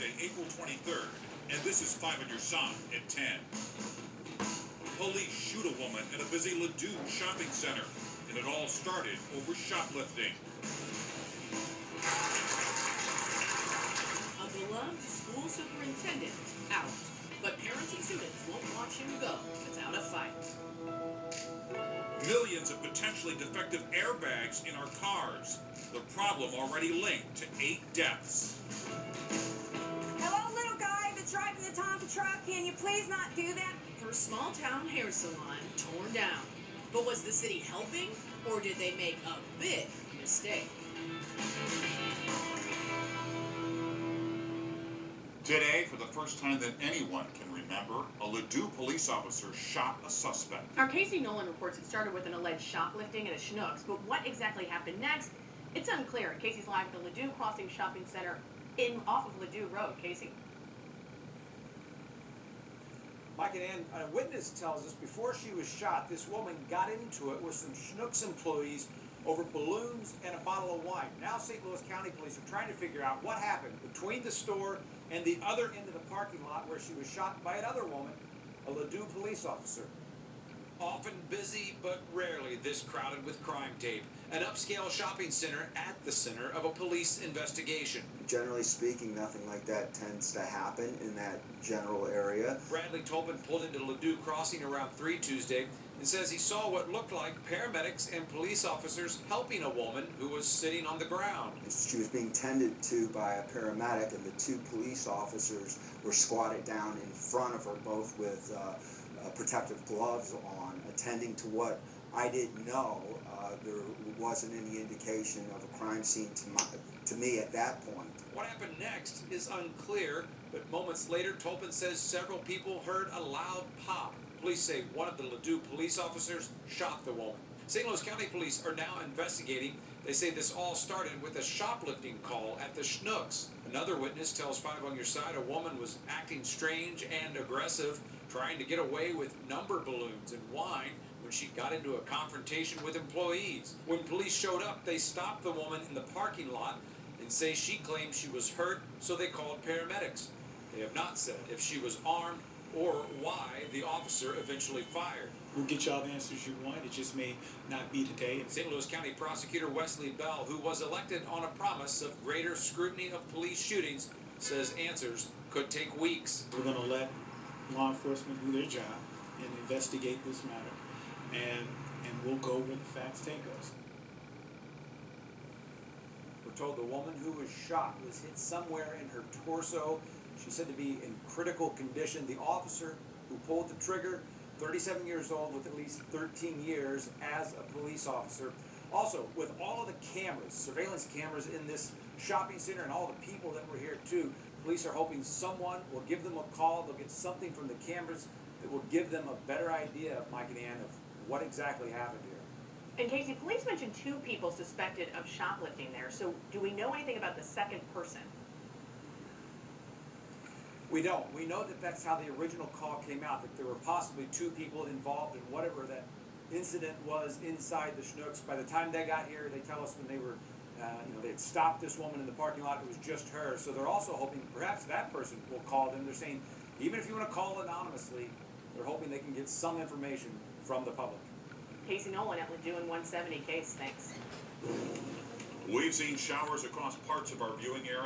Thursday, April 23rd, and this is 5 on your side at 10. Police shoot a woman at a busy Ladue shopping center, and it all started over shoplifting. A beloved school superintendent out, but parents and students won't watch him go without a fight. Millions of potentially defective airbags in our cars. The problem already linked to 8 deaths. Hello, little guy that's driving the Tonka truck. Can you please not do that? Her small town hair salon torn down. But was the city helping, or did they make a big mistake? Today, for the first time that anyone can remember, a Ladue police officer shot a suspect. Our Casey Nolen reports it started with an alleged shoplifting at a Schnucks, but what exactly happened next? It's unclear. Casey's live at the Ladue Crossing Shopping Center off of Ladue Road. Casey. Mike and Ann, a witness tells us before she was shot, this woman got into it with some Schnucks employees over balloons and a bottle of wine. Now St. Louis County Police are trying to figure out what happened between the store and the other end of the parking lot where she was shot by another woman, a Ladue police officer. Often busy, but rarely this crowded with crime tape. An upscale shopping center at the center of a police investigation. Generally speaking, nothing like that tends to happen in that general area. Bradley Tolpen pulled into Ladue Crossing around 3 Tuesday and says he saw what looked like paramedics and police officers helping a woman who was sitting on the ground. She was being tended to by a paramedic, and the 2 police officers were squatted down in front of her, both with protective gloves on, attending to what I didn't know. There wasn't any indication of a crime scene to me at that point. What happened next is unclear, but moments later, Tolpen says several people heard a loud pop. Police say one of the Ladue police officers shot the woman. St. Louis County Police are now investigating. They say this all started with a shoplifting call at the Schnucks. Another witness tells 5 on your side a woman was acting strange and aggressive, trying to get away with number balloons and wine when she got into a confrontation with employees. When police showed up, they stopped the woman in the parking lot and say she claimed she was hurt, so they called paramedics. They have not said if she was armed or why the officer eventually fired. We'll get y'all the answers you want. It just may not be today. St. Louis County Prosecutor Wesley Bell, who was elected on a promise of greater scrutiny of police shootings, says answers could take weeks. We're going to let law enforcement do their job and investigate this matter, and we'll go where the facts take us. We're told the woman who was shot was hit somewhere in her torso. She's said to be in critical condition. The officer who pulled the trigger, 37 years old with at least 13 years as a police officer. Also, with all of the cameras, surveillance cameras in this shopping center and all the people that were here too, police are hoping someone will give them a call. They'll get something from the cameras that will give them a better idea, Mike and Ann, of what exactly happened here. And Casey, police mentioned 2 people suspected of shoplifting there. So do we know anything about the second person? We don't. We know that that's how the original call came out, that there were possibly 2 people involved in whatever that incident was inside the Schnucks. By the time they got here, they tell us when they were, they had stopped this woman in the parking lot, it was just her. So they're also hoping perhaps that person will call them. They're saying, even if you want to call anonymously, they're hoping they can get some information from the public. Casey Nolen at Ladue in 170 case. Thanks. We've seen showers across parts of our viewing area.